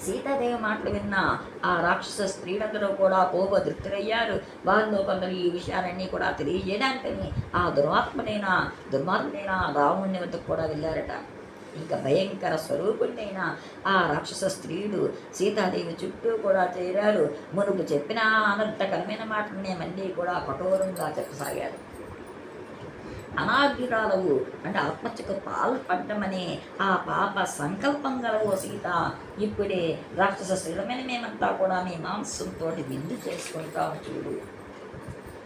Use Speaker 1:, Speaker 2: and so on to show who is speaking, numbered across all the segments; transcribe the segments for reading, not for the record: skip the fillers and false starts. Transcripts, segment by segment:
Speaker 1: సీతాదేవి మాటలు విన్న ఆ రాక్షస స్త్రీలందరూ కూడా కోపదృప్తులయ్యారు. వారిలో కొందరు ఈ విషయాలన్నీ కూడా తెలియజేయడానికని ఆ దుర్మార్గుడైన రావణుని వద్దకు కూడా వెళ్ళారట. ఇంకా భయంకర స్వరూపుడైన ఆ రాక్షస స్త్రీలు సీతాదేవి చుట్టూ కూడా చేరారు. మునుపు చెప్పిన అనర్థకరమైన మాటలనే మళ్ళీ కూడా కఠోరంగా చెప్పసాగారు. అనార్యురాలవు అంటే ఆత్మహత్యకు పాల్పడ్డమనే ఆ పాప సంకల్పం గలవో సీత, ఇప్పుడే రాక్షస స్త్రీలమైన మేమంతా కూడా మీ మాంసంతో విందు చేసుకుంటాము చూడు.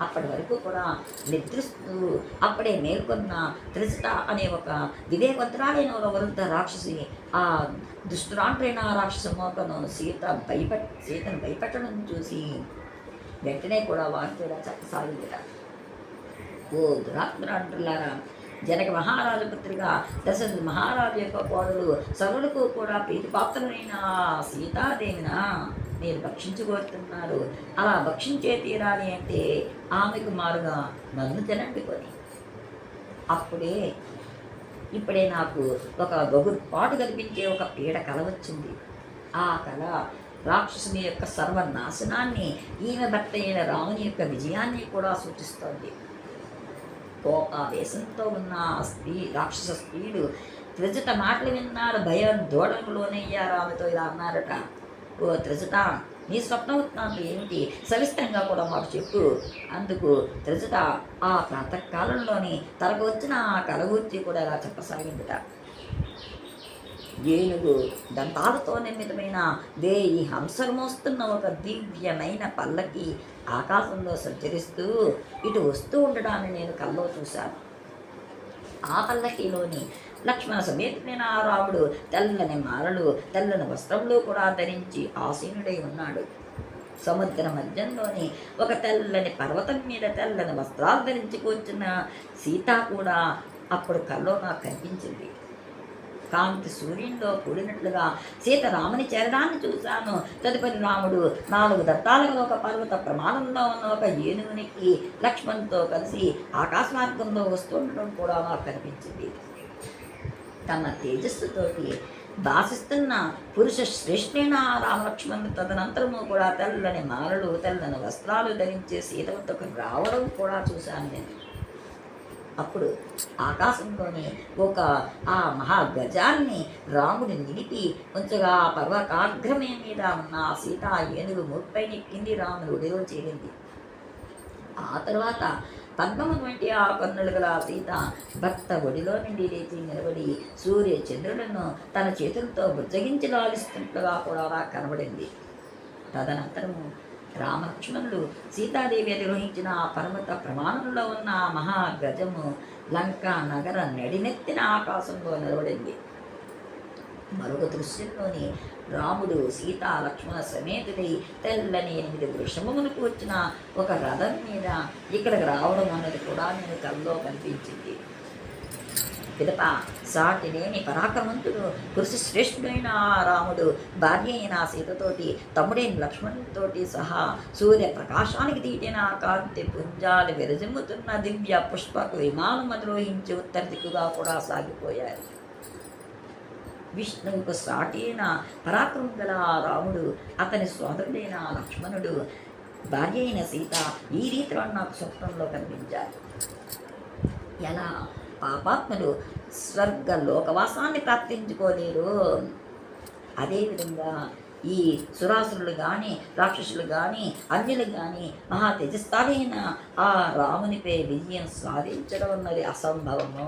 Speaker 1: అప్పటి వరకు కూడా నిద్రిస్తూ అప్పుడే మేల్కొన్న త్రిజట అనే ఒక వివేకవంతురాలైన ఒక వృద్ధ రాక్షసి ఆ దుష్టురాంటైన రాక్షస మోకను సీతను భయపెట్టడం చూసి వెంటనే కూడా వారితో చెప్పసాగిందిట. ఓ దురాత్మరాంటులారా, జనక మహారాజు పుత్రిగా దశరథ మహారాజు యొక్క కోడలు సర్వులకు కూడా ప్రీతిపాత్రులైన సీతాదేవిన మీరు భక్షించుకోరుతున్నారు. అలా భక్షించే తీరాలి అంటే ఆమెకు మారుగా నన్ను తినండి కొని. ఇప్పుడే నాకు ఒక గొగుర్పాటు కల్పించే ఒక పీడ కల వచ్చింది. ఆ కళ రాక్షసుని యొక్క సర్వనాశనాన్ని, ఈమె భర్త అయిన రాముని యొక్క విజయాన్ని కూడా సూచిస్తోంది. కోపావేశంతో ఉన్న రాక్షస స్త్రీలు త్రిజట మాటలు విన్నారు. భయం దూడలోనయ్యారు. ఆమెతో ఇలా అన్నారట, ఓ త్రిజట, నీ స్వప్న వృత్తాంతం ఏమిటి? సవిస్తరంగా కూడా మాకు చెప్పు. అందుకు త్రిజట ఆ ప్రాతకాలంలోని తనకు వచ్చిన ఆ కల గురించి కూడా ఇలా చెప్పసాగిందిట. ఏనుగు దంతాలతో నిర్మితమైన 1000 హంసలు మోస్తున్న ఒక దివ్యమైన పల్లకి ఆకాశంలో సంచరిస్తూ ఇటు వస్తూ ఉండడాన్ని నేను కల్లో చూశాను. ఆ పల్లకిలోని లక్ష్మణ సమేతుడైన ఆ రాముడు తెల్లని మాలలు, తెల్లని వస్త్రములు కూడా ధరించి ఆసీనుడై ఉన్నాడు. సముద్ర మధ్యంలోని ఒక తెల్లని పర్వతం మీద తెల్లని వస్త్రాలు ధరించి కూర్చున్న సీత కూడా అప్పుడు కల్లో నాకు కనిపించింది. కాంతి సూర్యునిలో కూడినట్లుగా సీత రాముని చేరడాన్ని చూశాను. తదుపరి రాముడు 4 దత్తాలుగా ఒక పర్వత ప్రమాణంలో ఉన్న ఒక ఏనుగునికి లక్ష్మణ్తో కలిసి ఆకాశ మార్గంలో వస్తుండడం కూడా నాకు కనిపించింది. తమ తేజస్సుతోటి భాషిస్తున్న పురుష శ్రేష్ఠైన రామలక్ష్మణుడు తదనంతరము కూడా తెల్లని మాలలు, తెల్లని వస్త్రాలు ధరించే సీత వద్దకు రావడం కూడా చూశాను నేను. అప్పుడు ఆకాశంలోని ఒక ఆ మహాగజాన్ని రాముడు నిలిపి ఉంచగా పర్వతాగ్రమే మీద ఉన్న సీత ఏనుగు ముప్పై నెక్కింది. రాముడు ఒడిలో చేరింది. ఆ తర్వాత పద్మము వంటి ఆ కన్నులు గల సీత భర్త ఒడిలో నుండి లేచి నిలబడి సూర్య చంద్రులను తన చేతులతో బుజ్జగించి లాలిస్తున్నట్లుగా కూడా కనబడింది. తదనంతరము రామలక్ష్మణులు సీతాదేవి నిర్వహించిన ఆ పర్వత ప్రమాణంలో ఉన్న మహాగజము లంకా నగర నడినెత్తిన ఆకాశంలో నిలబడింది. మరొక దృశ్యంలోని రాముడు సీత లక్ష్మణ సమేతుడై తెల్లని 8 వృషభములకు వచ్చిన ఒక రథం మీద ఇక్కడికి రావడం అన్నది కూడా నేను కల్లో కనిపించింది. పిదప సాటిలేని పరాక్రమంతుడు పురుష శ్రేష్ఠుడైన రాముడు భార్య అయిన సీతతోటి తమ్ముడైన లక్ష్మణుడితోటి సహా సూర్య ప్రకాశానికి తీటిన కాంతి పుంజాలు విరజిమ్ముతున్న దివ్య పుష్పకు విమానం అధిరోహించి ఉత్తర దిక్కుగా కూడా సాగిపోయారు. విష్ణువుకు సాటైన పరాక్రమం గల రాముడు, అతని సోదరుడైన లక్ష్మణుడు, భార్య అయిన సీత ఈ రీతిలో నాకు స్వప్నంలో కనిపించారు. ఎలా పాపాత్ములు స్వర్గ లోకవాసాన్ని ప్రాప్తించుకోలేరు, అదేవిధంగా ఈ సురాసురులు కానీ రాక్షసులు కానీ అన్యులు కానీ మహా తేజస్థాలైన ఆ రామునిపై విజయం సాధించడం అన్నది అసంభవము.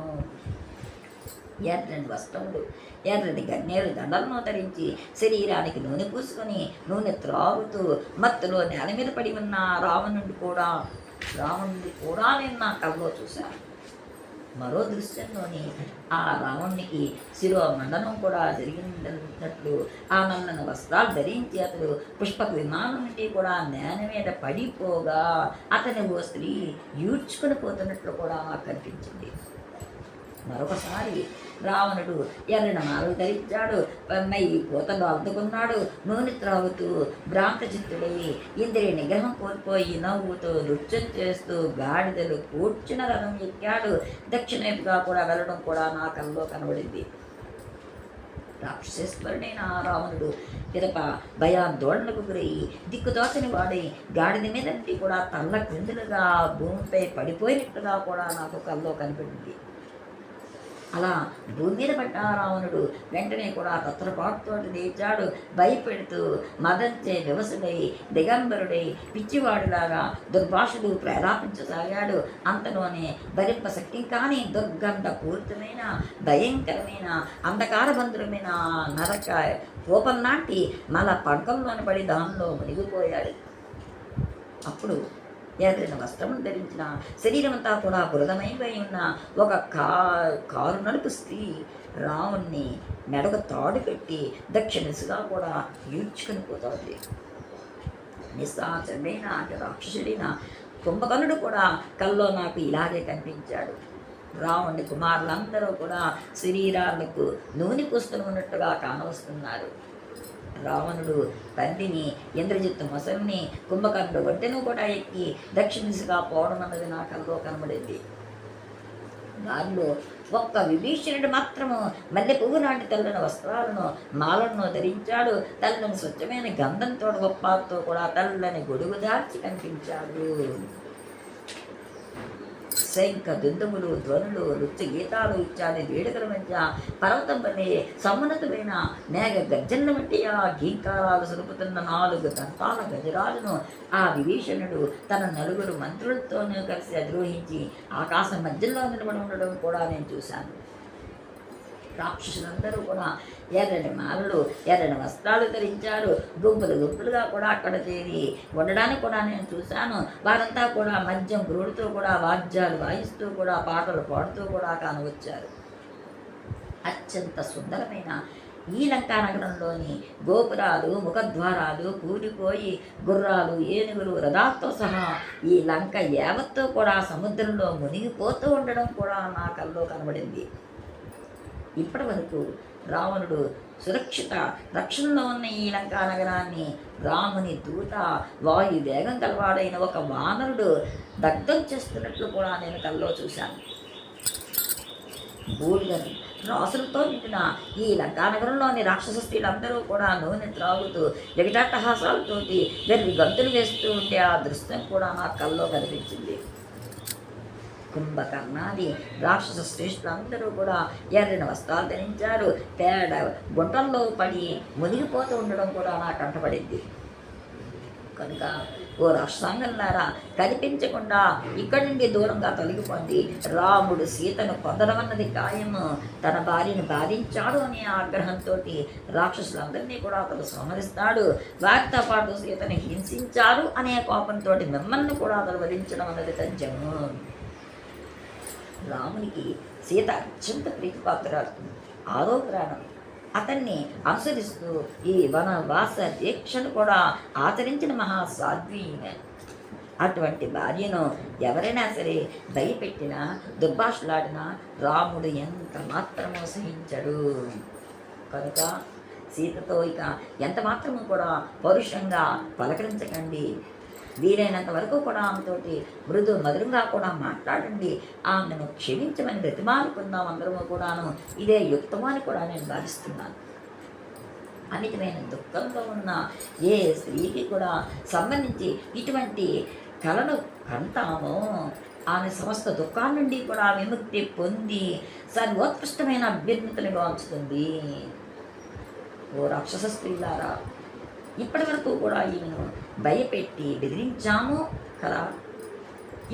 Speaker 1: ఎర్రని వస్త్రములు, ఎర్రని గన్నేరు దండలను ధరించి శరీరానికి నూనె పూసుకొని నూనె త్రాగుతూ మత్తులో నేల మీద పడి ఉన్న రావణుడి కూడా నేను నా కళ్ళలో చూశాను. మరో దృశ్యంలోని ఆ రావణునికి శిరోమండనం కూడా జరిగినట్లు ఆ నల్లని వస్త్రాలు ధరించి అతడు పుష్పక విమానం నుండి కూడా నేల మీద పడిపోగా అతని ఓ స్త్రీ ఈడ్చుకొని పోతున్నట్లు కూడా నాకు కనిపించింది. మరొకసారి రావణుడు ఎర్రని మాలలు ధరించాడు, కోతలు అద్దుకున్నాడు, నూనె త్రాగుతూ భ్రాంత చిత్తుడై ఇంద్రియ నిగ్రహం కోల్పోయి నవ్వుతూ నృత్యం చేస్తూ గాడిదలు కూర్చున్న రథం ఎక్కాడు. దక్షిణ వైపుగా కూడా వెళ్ళడం కూడా నా కళ్ళలో కనబడింది. రాక్షసేశ్వరుడైన ఆ రావణుడు పిదప భయాందోళనకు గురయ్యి దిక్కుదోచని వాడై గాడిద మీదంటి కూడా తల్ల క్రిందులుగా భూమిపై పడిపోయినట్టుగా కూడా నాకు కల్లో కనిపెట్టింది. అలా భూమి మీద పడ్డ రావణుడు వెంటనే కూడా తత్రపాటుతో లేచాడు. భయపెడుతూ మదంచే వివసుడై దిగంబరుడై పిచ్చివాడిలాగా దుర్భాషలు ప్రేరేపించసాగాడు. అంతలోనే భరింప శక్తి కాని దుర్గంధ పూరితమైన భయంకరమైన అంధకారబంధురమైన నరక కోపం నాటి మల పంకంలోని పడి దానిలో మునిగిపోయాడు. అప్పుడు ఎర్రని వస్త్రమును ధరించిన శరీరమంతా కూడా బురదమైపోయి ఉన్న ఒక కారు నడుపు స్త్రీ రావుణ్ణి మెడకు తాడు పెట్టి దక్షిణ దిశగా కూడా ఈడ్చుకొని పోతోంది. నిశాచరుడైన అంటే రాక్షసుడైన కుంభకర్ణుడు కూడా కల్లో నాకు ఇలాగే కనిపించాడు. రావణుడి కుమారులందరూ కూడా శరీరాలకు నూనె పూస్తూ ఉన్నట్టుగా కానవస్తున్నారు. రావణుడు తండ్రిని ఇంద్రజిత్తు మొసలిని కుంభకర్ణుడు ఒంటెను కూడా ఎక్కి దక్షిణ దిశగా పోవడం అన్నది నా కల్లో కనబడింది. దానిలో ఒక్క విభీషణుడు మాత్రము మల్లె పువ్వు నాటి తెల్లని వస్త్రాలను మాలను ధరించాడు. తెల్లని స్వచ్ఛమైన గంధంతో గొప్పతో కూడా తెల్లని గొడుగు దాల్చి కనిపించాడు. శంఖ దుందుములు ధ్వనులు నృత్య గీతాలు ఇత్యాది వేడుకల మధ్య పర్వతం పని సమున్నతమైన మేఘ గర్జన వంటి ఆ గీకారాలు సులుపుతున్న 4 దంతాల గజరాజును ఆ విభీషణుడు తన 9 మంత్రులతోనూ కలిసి అధిరోహించి ఆకాశం మధ్యలో నిలబడి ఉండడం కూడా నేను చూశాను. రాక్షసులందరూ కూడా ఎర్రని మాలలు ఎర్రని వస్త్రాలు ధరించారు. గుంపులుగా కూడా అక్కడ చేరి ఉండడానికి కూడా నేను చూశాను. వారంతా కూడా మద్యం గురుడుతో కూడా వాద్యాలు వాయిస్తూ కూడా పాటలు పాడుతూ కూడా కానవచ్చారు. అత్యంత సుందరమైన ఈ లంకా నగరంలోని గోపురాలు ముఖద్వారాలు కూలిపోయి గుర్రాలు ఏనుగులు రథాలతో సహా ఈ లంక యావత్తు కూడా సముద్రంలో మునిగిపోతూ ఉండడం కూడా నా కల్లో కనబడింది. ఇప్పటి వరకు రావణుడు సురక్షిత రక్షణలో ఉన్న ఈ లంకా నగరాన్ని రాముని దూత వాయు వేగం కలవాడైన ఒక వానరుడు దగ్ధం చేస్తున్నట్లు కూడా నేను కల్లో చూశాను. బూడిదని రాసులతో నిండిన ఈ లంకానగరంలోని రాక్షస స్త్రీలందరూ కూడా నూనె త్రాగుతూ జగటాట్టహాసాలతోటి వెర్రి గంతులు వేస్తూ ఉంటే ఆ దృశ్యం కూడా నా కల్లో కనిపించింది. కుంభకర్ణాది రాక్షస శ్రేష్ఠులందరూ కూడా ఎర్రని వస్త్రాలు ధరించారు. పేడ గుంటల్లో పడి మునిగిపోతూ ఉండడం కూడా నాకు కంటపడింది. కనుక ఓ రాష్ట్రాంగంలారా కనిపించకుండా ఇక్కడి నుండి దూరంగా తొలగిపోండి. రాముడు సీతను పొందడం అన్నది ఖాయము. తన భార్యను బాధించాడు అనే ఆగ్రహంతో రాక్షసులందరినీ కూడా అతను సంహరిస్తాడు. వారితో పాటు సీతను హింసించారు అనే కోపంతో మిమ్మల్ని కూడా అతను వధించడం అన్నది తథ్యము. రామునికి సీత అత్యంత ప్రీతిపాత్రాలు. 6వ ప్రాణం. అతన్ని అనుసరిస్తూ ఈ వనవాస దీక్షను కూడా ఆచరించిన మహాసాధ్వి. అటువంటి భార్యను ఎవరైనా సరే భయపెట్టినా దుర్భాషలాడినా రాముడు ఎంత మాత్రమో సహించడు. కనుక సీతతో ఇక ఎంత మాత్రము కూడా పౌరుషంగా పలకరించకండి. వీలైనంత వరకు కూడా ఆమెతోటి మృదు మధురంగా కూడా మాట్లాడండి. ఆమెను క్షమించమని బ్రతిమాలుకుందాం అందరము కూడాను. ఇదే యుక్తమని కూడా నేను భావిస్తున్నాను. అమితమైన దుఃఖంలో ఉన్న ఏ స్త్రీకి కూడా సంబంధించి ఇటువంటి కళను కంటామో ఆమె సమస్త దుఃఖాల నుండి కూడా విముక్తి పొంది సర్వోత్కృష్టమైన అభ్యున్నతిని గాంచుతుంది. ఓ రాక్షస స్త్రీలారా, ఇప్పటి వరకు కూడా ఈమెను భయపెట్టి బెదిరించాము కదా,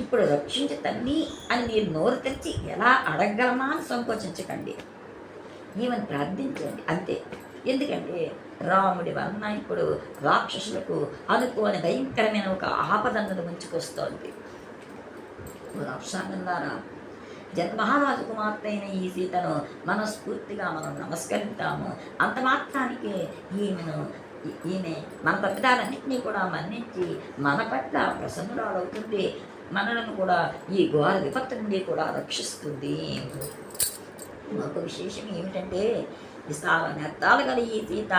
Speaker 1: ఇప్పుడు రక్షించి తన్ని అని మీరు నోరు తెచ్చి ఎలా అడగలమా అని సంకోచించకండి. ఈమెను ప్రార్థించండి అంతే. ఎందుకంటే రాముడి వలన ఇప్పుడు రాక్షసులకు అనుకోని భయంకరమైన ఒక ఆపదన్నది ముంచుకొస్తోంది. రాక్షసాంగంలారా, జగన్మహారాజు కుమార్తె అయిన ఈ సీతను మనస్ఫూర్తిగా మనం నమస్కరిద్దాము. అంత మాత్రానికి ఈమె మన తప్పిదాలన్నింటినీ కూడా మన్నించి మన పట్ల ప్రసన్నురాలవుతుంది. మనలను కూడా ఈ ఘోర విపత్తు నుండి కూడా రక్షిస్తుంది. మరొక విశేషం ఏమిటంటే విశాల నేత్రాలు గల ఈ సీత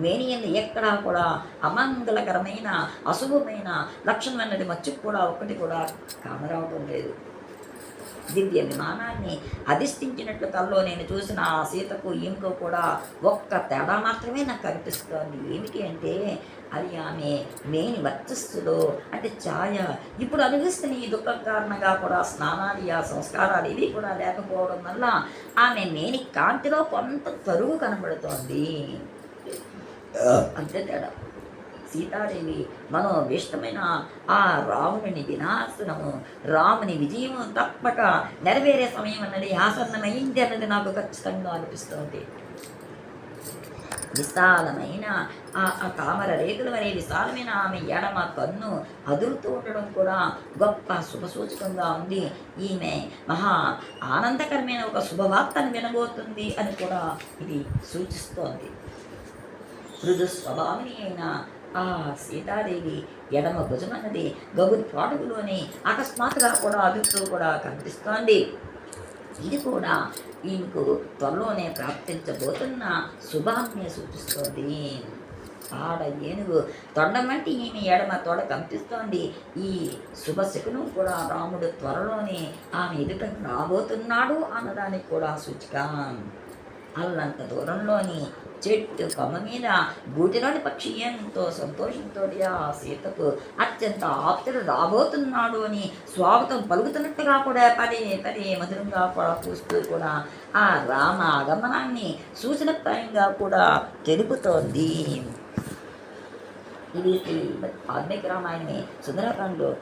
Speaker 1: మేనియన్ ఎక్కడా కూడా అమంగళకరమైన అశుభమైన లక్షణం అన్నది మచ్చుకు కూడా ఒక్కటి కూడా కానరావటం లేదు. దివ్య విమానాన్ని అధిష్ఠించినట్లు కల్లో నేను చూసిన ఆ సీతకు ఈమెకు కూడా ఒక్క తేడా మాత్రమే నాకు కనిపిస్తోంది. ఏమిటి అంటే అది ఆమె మేని వర్చస్సులో అంటే ఛాయ. ఇప్పుడు అనుభవిస్తున్న ఈ దుఃఖం కారణంగా కూడా స్నానాలు ఆ సంస్కారాలు ఇవి కూడా లేకపోవడం వల్ల ఆమె మేని కాంతిలో కొంత తరుగు కనబడుతోంది. అంతే తేడా. సీతాదేవి మనోభీష్టమైన ఆ రావణుని వినాశనము, రాముని విజయము తప్పక నెరవేరే సమయం అన్నది ఆసన్నమైంది అన్నది నాకు ఖచ్చితంగా అనిపిస్తుంది. విశాలమైన ఆ తామర రేకుల వలె విశాలమైన ఆమె ఎడమ కన్ను అదురుతూ ఉండడం కూడా గొప్ప శుభసూచకంగా ఉంది. ఈమె మహా ఆనందకరమైన ఒక శుభవార్తను వినబోతుంది అని కూడా ఇది సూచిస్తోంది. మృదు స్వభావిని అయిన ఆ సీతాదేవి ఎడమ భుజమన్నది గగురు పాటుకులోని అకస్మాత్తుగా కూడా అదురుతూ కూడా కనిపిస్తోంది. ఇది కూడా ఈమెకు త్వరలోనే ప్రాప్తించబోతున్న శుభాన్ని సూచిస్తోంది. ఆడ ఏనుగు తొండం వంటి ఈమె ఎడమ తొడ కనిపిస్తోంది. ఈ శుభశకునం కూడా రాముడు త్వరలోనే ఆమె ఎదుటకు రాబోతున్నాడు అన్నదానికి కూడా సూచిక. అల్లంత దూరంలోని చెట్టు కొమ్మ మీద గూటిలోని పక్షి ఎంతో సంతోషంతో ఆ సీతకు అత్యంత ఆప్తుడు రాబోతున్నాడు అని స్వాగతం పలుకుతున్నట్టుగా కూడా పదే పదే మధురంగా కూడా చూస్తూ కూడా ఆ రామ ఆగమనాన్ని సూచనప్రాయంగా కూడా తెలుపుతోంది. ఇది వాల్మీకి రామాయణమే సుందరకాండలో